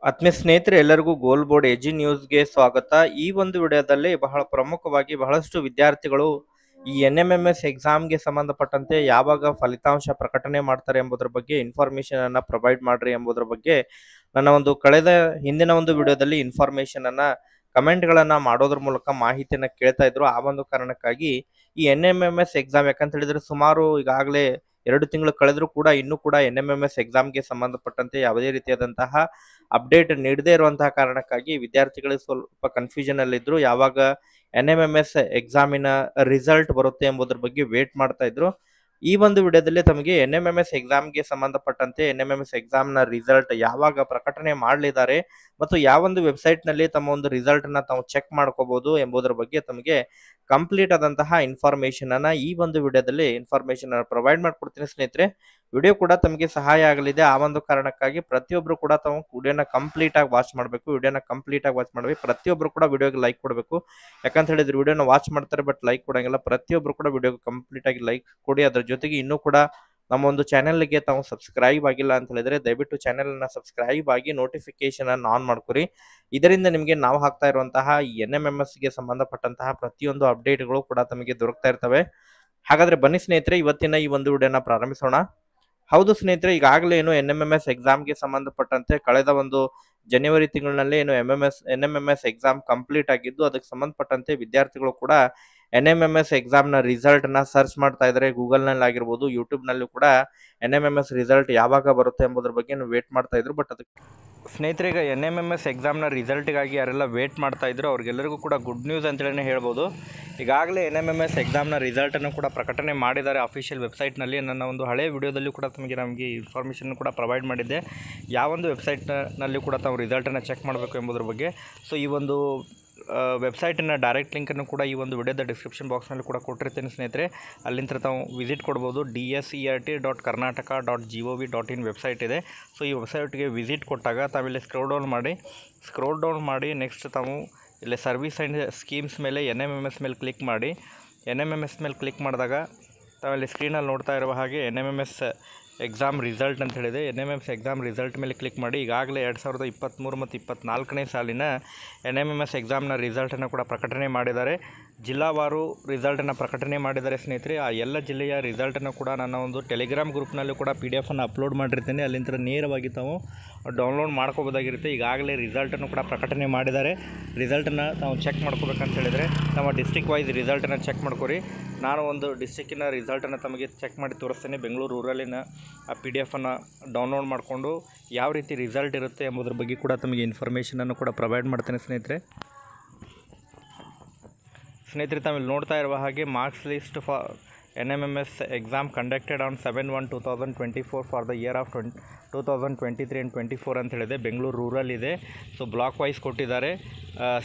ಆತ್ಮೀಯ ಸ್ನೇಹಿತರೆ ಎಲ್ಲರಿಗೂ ಗೋಲ್ ಬೋರ್ಡ್ ಎಜಿ ನ್ಯೂಸ್ಗೆ ಸ್ವಾಗತ. ಈ ಒಂದು ವಿಡಿಯೋದಲ್ಲಿ ಬಹಳ ಪ್ರಮುಖವಾಗಿ ಬಹಳಷ್ಟು ವಿದ್ಯಾರ್ಥಿಗಳು ಈ NMMS ಎಕ್ಸಾಮ್ಗೆ ಸಂಬಂಧಪಟ್ಟಂತೆ ಯಾವಾಗ ಫಲಿತಾಂಶ ಪ್ರಕಟಣೆ ಮಾಡ್ತಾರೆ ಎಂಬುದರ ಬಗ್ಗೆ ಇನ್ಫಾರ್ಮೇಶನ್ ಅನ್ನ ಪ್ರೊವೈಡ್ ಮಾಡ್ರಿ ಎಂಬುದರ ಬಗ್ಗೆ ನನ್ನ ಒಂದು ಹಿಂದಿನ ಒಂದು ವಿಡಿಯೋದಲ್ಲಿ ಇನ್ಫಾರ್ಮೇಶನ್ ಅನ್ನ ಕಮೆಂಟ್ಗಳನ್ನ ಮಾಡೋದ್ರ ಮೂಲಕ ಮಾಹಿತಿಯನ್ನ ಕೇಳ್ತಾ ಇದ್ರು. ಆ ಒಂದು ಕಾರಣಕ್ಕಾಗಿ ಈ NMMS ಎಕ್ಸಾಮ್ ಯಾಕಂತ ಹೇಳಿದ್ರೆ ಸುಮಾರು ಈಗಾಗಲೇ 2 ತಿಂಗಳು ಕಳೆದರೂ ಕೂಡ ಇನ್ನೂ ಕೂಡ NMMS ಎಕ್ಸಾಮ್ಗೆ ಸಂಬಂಧಪಟ್ಟಂತೆ ಯಾವುದೇ ರೀತಿಯಾದಂತಹ ಅಪ್ಡೇಟ್ ನೀಡದೇ ಇರುವಂತಹ ಕಾರಣಕ್ಕಾಗಿ ವಿದ್ಯಾರ್ಥಿಗಳಿಗೆ ಸ್ವಲ್ಪ ಕನ್ಫ್ಯೂಷನ್ ಅಲ್ಲಿದ್ರು. ಯಾವಾಗ NMMS ಎಕ್ಸಾಮಿನ ರಿಸಲ್ಟ್ ಬರುತ್ತೆ ಎಂಬುದರ ಬಗ್ಗೆ ವೇಟ್ ಮಾಡ್ತಾ ಇದ್ರು. ಈ ಒಂದು ವಿಡಿಯೋದಲ್ಲಿ ತಮಗೆ NMMS ಎಕ್ಸಾಮ್ಗೆ ಸಂಬಂಧಪಟ್ಟಂತೆ NMMS ಎಕ್ಸಾಮ್ನ ರಿಸಲ್ಟ್ ಯಾವಾಗ ಪ್ರಕಟಣೆ ಮಾಡಲಿದ್ದಾರೆ ಮತ್ತು ಯಾವೊಂದು ವೆಬ್ಸೈಟ್ ನಲ್ಲಿ ತಮ್ಮ ಒಂದು ರಿಸಲ್ಟ್ ಅನ್ನ ತಾವು ಚೆಕ್ ಮಾಡ್ಕೋಬಹುದು ಎಂಬುದರ ಬಗ್ಗೆ ತಮಗೆ ಕಂಪ್ಲೀಟ್ ಆದಂತಹ ಇನ್ಫಾರ್ಮೇಶನ್ ಅನ್ನ ಈ ಒಂದು ವಿಡಿಯೋದಲ್ಲಿ ಇನ್ಫಾರ್ಮೇಶನ್ ಪ್ರೊವೈಡ್ ಮಾಡ್ಕೊಡ್ತೀನಿ ಸ್ನೇಹಿತರೆ. ವಿಡಿಯೋ ಕೂಡ ತಮಗೆ ಸಹಾಯ ಆಗಲಿದೆ. ಆ ಒಂದು ಕಾರಣಕ್ಕಾಗಿ ಪ್ರತಿಯೊಬ್ಬರು ಕೂಡ ತಾವು ವಿಡಿಯೋನ ಕಂಪ್ಲೀಟ್ ಆಗಿ ವಾಚ್ ಮಾಡಬೇಕು. ವಿಡಿಯೋನ ಕಂಪ್ಲೀಟ್ ಆಗಿ ವಾಚ್ ಮಾಡಬೇಕು. ಪ್ರತಿಯೊಬ್ಬರು ಕೂಡ ವಿಡಿಯೋಗೆ ಲೈಕ್ ಕೊಡಬೇಕು. ಯಾಕಂತ ಹೇಳಿದ್ರೆ ವಿಡಿಯೋನ ವಾಚ್ ಮಾಡ್ತಾರೆ ಬಟ್ ಲೈಕ್ ಕೊಡಂಗಿಲ್ಲ. ಪ್ರತಿಯೊಬ್ಬರು ಕೂಡ ವಿಡಿಯೋಗೆ ಕಂಪ್ಲೀಟ್ ಆಗಿ ಲೈಕ್ ಕೊಡಿ. ಅದರ ಜೊತೆಗೆ ಇನ್ನೂ ಕೂಡ ನಮ್ಮ ಒಂದು ಚಾನೆಲ್ಗೆ ತಾವು ಸಬ್ಸ್ಕ್ರೈಬ್ ಆಗಿಲ್ಲ ಅಂತ ಹೇಳಿದ್ರೆ ದಯವಿಟ್ಟು ಚಾನೆಲ್ ಅನ್ನ ಸಬ್ಸ್ಕ್ರೈಬ್ ಆಗಿ ನೋಟಿಫಿಕೇಶನ್ ಅನ್ನು ಆನ್ ಮಾಡ್ಕೊರಿ. ಇದರಿಂದ ನಿಮಗೆ ನಾವು ಹಾಕ್ತಾ ಇರುವಂತಹ NMMS ಗೆ ಸಂಬಂಧಪಟ್ಟಂತಹ ಪ್ರತಿಯೊಂದು ಅಪ್ಡೇಟ್ಗಳು ಕೂಡ ತಮಗೆ ದೊರಕ್ತಾ ಇರ್ತವೆ. ಹಾಗಾದ್ರೆ ಬನ್ನಿ ಸ್ನೇಹಿತರೆ, ಇವತ್ತಿನ ಈ ಒಂದು ವಿಡಿಯೋನ ಪ್ರಾರಂಭಿಸೋಣ. ಹೌದು ಸ್ನೇಹಿತರೆ, ಈಗಾಗಲೇ ಏನು NMMS ಎಕ್ಸಾಮ್ಗೆ ಸಂಬಂಧಪಟ್ಟಂತೆ ಕಳೆದ ಒಂದು ಜನವರಿ ತಿಂಗಳಿನಲ್ಲಿ ಏನು NMMS ಎಕ್ಸಾಮ್ ಕಂಪ್ಲೀಟ್ ಆಗಿದ್ದು, ಅದಕ್ಕೆ ಸಂಬಂಧಪಟ್ಟಂತೆ ವಿದ್ಯಾರ್ಥಿಗಳು ಕೂಡ NMMS ಎಕ್ಸಾಮ್ನ ರಿಸಲ್ಟ್ನ ಸರ್ಚ್ ಮಾಡ್ತಾ ಇದ್ದಾರೆ. ಗೂಗಲ್ನಲ್ಲಿ ಆಗಿರ್ಬೋದು, ಯೂಟ್ಯೂಬ್ನಲ್ಲೂ ಕೂಡ NMMS ರಿಸಲ್ಟ್ ಯಾವಾಗ ಬರುತ್ತೆ ಎಂಬುದರ ಬಗ್ಗೆ ವೇಟ್ ಮಾಡ್ತಾ ಇದ್ರು. ಬಟ್ ಅದಕ್ಕೆ ಸ್ನೇಹಿತರೆ, ಈಗ NMMS ಎಕ್ಸಾಮ್ನ ರಿಸಲ್ಟ್ಗಾಗಿ ಯಾರೆಲ್ಲ ವೇಟ್ ಮಾಡ್ತಾ ಇದ್ರು ಅವ್ರಿಗೆಲ್ಲರಿಗೂ ಕೂಡ ಗುಡ್ ನ್ಯೂಸ್ ಅಂತೇಳಿ ಹೇಳ್ಬೋದು. ಈಗಾಗಲೇ NMMS ಎಕ್ಸಾಮ್ನ ರಿಸಲ್ಟನ್ನು ಕೂಡ ಪ್ರಕಟಣೆ ಮಾಡಿದ್ದಾರೆ ಅಫಿಷಿಯಲ್ ವೆಬ್ಸೈಟ್ನಲ್ಲಿ. ನನ್ನ ಒಂದು ಹಳೆಯ ವಿಡಿಯೋದಲ್ಲೂ ಕೂಡ ನಮಗೆ ಇನ್ಫಾರ್ಮೇಷನ್ ಕೂಡ ಪ್ರೊವೈಡ್ ಮಾಡಿದ್ದೆ, ಯಾವೊಂದು ವೆಬ್ಸೈಟ್ನಲ್ಲಿ ಕೂಡ ತಾವು ರಿಸಲ್ಟನ್ನು ಚೆಕ್ ಮಾಡಬೇಕು ಎಂಬುದರ ಬಗ್ಗೆ. ಸೊ ಈ ಒಂದು ವೆಬ್ಸೈಟಿನ ಡೈರೆಕ್ಟ್ ಲಿಂಕನ್ನು ಕೂಡ ಈ ಒಂದು ವಿಡಿಯೋದ ಡಿಸ್ಕ್ರಿಪ್ಷನ್ ಬಾಕ್ಸ್ನಲ್ಲಿ ಕೂಡ ಕೊಟ್ಟಿರ್ತೀನಿ ಸ್ನೇಹಿತರೆ. ಅಲ್ಲಿಂದ ತಾವು ವಿಸಿಟ್ ಕೊಡ್ಬೋದು. DSERT.karnataka.gov.in ವೆಬ್ಸೈಟ್ ಇದೆ. ಸೊ ಈ ವೆಬ್ಸೈಟ್ಗೆ ವಿಸಿಟ್ ಕೊಟ್ಟಾಗ ತಾವಿಲ್ಲಿ ಸ್ಕ್ರೋಲ್ ಡೌನ್ ಮಾಡಿ ನೆಕ್ಸ್ಟ್ ತಾವು ಇಲ್ಲಿ ಸರ್ವಿಸ್ ಆ್ಯಂಡ್ ಸ್ಕೀಮ್ಸ್ ಮೇಲೆ NMMS ಮೇಲೆ ಕ್ಲಿಕ್ ಮಾಡಿ. NMMS ಮೇಲೆ ಕ್ಲಿಕ್ ಮಾಡಿದಾಗ ತಾವಿಲ್ಲಿ ಸ್ಕ್ರೀನಲ್ಲಿ ನೋಡ್ತಾ ಇರುವ ಹಾಗೆ NMMS ಎಕ್ಸಾಮ್ ರಿಸಲ್ಟ್ ಅಂತ ಹೇಳಿದೆ. NMMS ಎಕ್ಸಾಮ್ ರಿಸಲ್ಟ್ ಮೇಲೆ ಕ್ಲಿಕ್ ಮಾಡಿ. ಈಗಾಗಲೇ 2023 ಮತ್ತು 2024ನೇ ಸಾಲಿನ NMMS ಎಕ್ಸಾಮ್ನ ರಿಸಲ್ಟನ್ನು ಕೂಡ ಪ್ರಕಟಣೆ ಮಾಡಿದ್ದಾರೆ. ಜಿಲ್ಲಾವಾರು ರಿಸಲ್ಟನ್ನು ಪ್ರಕಟಣೆ ಮಾಡಿದ್ದಾರೆ ಸ್ನೇಹಿತರೆ. ಆ ಎಲ್ಲ ಜಿಲ್ಲೆಯ ರಿಸಲ್ಟನ್ನು ಕೂಡ ನನ್ನ ಒಂದು ಟೆಲಿಗ್ರಾಮ್ ಗ್ರೂಪ್ನಲ್ಲೂ ಕೂಡ PDF ಅನ್ನು ಅಪ್ಲೋಡ್ ಮಾಡಿರ್ತೀನಿ. ಅಲ್ಲಿಂದ ನೇರವಾಗಿ ತಾವು ಡೌನ್ಲೋಡ್ ಮಾಡ್ಕೋಬೋದಾಗಿರುತ್ತೆ. ಈಗಾಗಲೇ ರಿಸಲ್ಟನ್ನು ಕೂಡ ಪ್ರಕಟಣೆ ಮಾಡಿದ್ದಾರೆ. ರಿಸಲ್ಟನ್ನು ತಾವು ಚೆಕ್ ಮಾಡ್ಕೋಬೇಕಂತ ಹೇಳಿದರೆ ನಮ್ಮ ಡಿಸ್ಟ್ರಿಕ್ಟ್ ವೈಸ್ ರಿಸಲ್ಟನ್ನು ಚೆಕ್ ಮಾಡ್ಕೊರಿ. ನಾನು ಒಂದು ಡಿಸ್ಟ್ರಿಕ್ಕಿನ ರಿಸಲ್ಟನ್ನು ತಮಗೆ ಚೆಕ್ ಮಾಡಿ ತೋರಿಸ್ತೇನೆ. ಬೆಂಗಳೂರು ರೂರಲಿನ ಆ PDF ಅನ್ನು ಡೌನ್ಲೋಡ್ ಮಾಡಿಕೊಂಡು ಯಾವ ರೀತಿ ರಿಸಲ್ಟ್ ಇರುತ್ತೆ ಎಂಬುದರ ಬಗ್ಗೆ ಕೂಡ ತಮಗೆ ಇನ್ಫಾರ್ಮೇಷನನ್ನು ಕೂಡ ಪ್ರೊವೈಡ್ ಮಾಡ್ತೇನೆ ಸ್ನೇಹಿತರೆ. ತಾವಿಲ್ಲಿ ನೋಡ್ತಾ ಇರುವ ಹಾಗೆ marks list for NMMS exam conducted on 7/1/2024 for the year of 2023 and 24 ಅಂತ ಹೇಳಿದೆ. ಬೆಂಗಳೂರು ರೂರಲ್ ಇದೆ. ಸೊ ಬ್ಲಾಕ್ ವೈಸ್ ಕೊಟ್ಟಿದ್ದಾರೆ.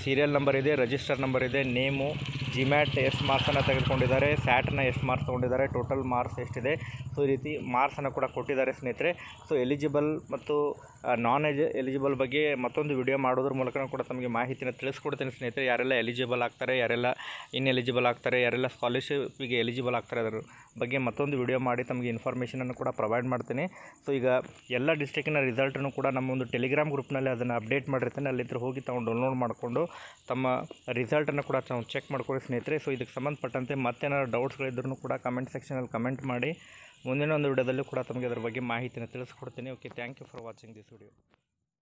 ಸೀರಿಯಲ್ ನಂಬರ್ ಇದೆ, ರಿಜಿಸ್ಟರ್ ನಂಬರ್ ಇದೆ, ನೇಮು, ಜಿಮ್ಯಾಟ್ ಎಷ್ಟು ಮಾರ್ಕ್ಸನ್ನು ತೆಗೆದುಕೊಂಡಿದ್ದಾರೆ, ಸ್ಯಾಟ್ನ ಎಷ್ಟು ಮಾರ್ಕ್ಸ್ ತೊಗೊಂಡಿದ್ದಾರೆ, ಟೋಟಲ್ ಮಾರ್ಕ್ಸ್ ಎಷ್ಟಿದೆ. ಸೊ ಈ ರೀತಿ ಮಾರ್ಕ್ಸನ್ನು ಕೂಡ ಕೊಟ್ಟಿದ್ದಾರೆ ಸ್ನೇಹಿತರೆ. ಸೊ ಎಲಿಜಿಬಲ್ ಮತ್ತು ನಾನ್ ಎಲಿಜಿಬಲ್ ಬಗ್ಗೆ ಮತ್ತೊಂದು ವಿಡಿಯೋ ಮಾಡೋದ್ರ ಮೂಲಕ ಕೂಡ ತಮಗೆ ಮಾಹಿತಿನ ತಿಳಿಸ್ಕೊಡ್ತೀನಿ ಸ್ನೇಹಿತರೆ. ಯಾರೆಲ್ಲ ಎಲಿಜಿಬಲ್ ಆಗ್ತಾರೆ, ಯಾರೆಲ್ಲ ಇನ್ಎಲಿಜಿಬಲ್ ಆಗ್ತಾರೆ, ಯಾರೆಲ್ಲ ಸ್ಕಾಲರ್ಶಿಪ್ಗೆ ಎಲಿಜಿಬಲ್ ಆಗ್ತಾರೆ, ಅದರ ಬಗ್ಗೆ ಮತ್ತೊಂದು ವಿಡಿಯೋ ಮಾಡಿ ತಮಗೆ ಇನ್ಫಾರ್ಮೇಷನನ್ನು ಕೂಡ ಪ್ರೊವೈಡ್ ಮಾಡ್ತೀನಿ. ಸೊ ಈಗ ಎಲ್ಲ ಡಿಸ್ಟ್ರಿಕ್ಕಿನ ರಿಸಲ್ಟನ್ನು ಕೂಡ ನಮ್ಮ ಒಂದು ಟೆಲಿಗ್ರಾಮ್ ಗ್ರೂಪ್ನಲ್ಲಿ ಅದನ್ನು ಅಪ್ಡೇಟ್ ಮಾಡಿರ್ತೀನಿ. ಅಲ್ಲಿಂದ ಹೋಗಿ ತಾವು ಡೌನ್ಲೋಡ್ ಮಾಡಿಕೊಂಡು ತಮ್ಮ ರಿಸಲ್ಟನ್ನು ಕೂಡ ತಾವು ಚೆಕ್ ಮಾಡ್ಕೊಳ್ಳಿ ಸ್ನೇಹಿತರೆ. ಸೊ ಇದಕ್ಕೆ ಸಂಬಂಧಪಟ್ಟಂತೆ ಮತ್ತೇನಾದ್ರು ಡೌಟ್ಸ್ಗಳಿದ್ರೂ ಕೂಡ ಕಮೆಂಟ್ ಸೆಕ್ಷನಲ್ಲಿ ಕಮೆಂಟ್ ಮಾಡಿ. ಮುಂದಿನ ಒಂದು ವಿಡಿಯೋದಲ್ಲೂ ಕೂಡ ತಮಗೆ ಅದರ ಬಗ್ಗೆ ಮಾಹಿತಿನ ತಿಳಿಸ್ಕೊಡ್ತೀನಿ. Okay, thank you for watching this video.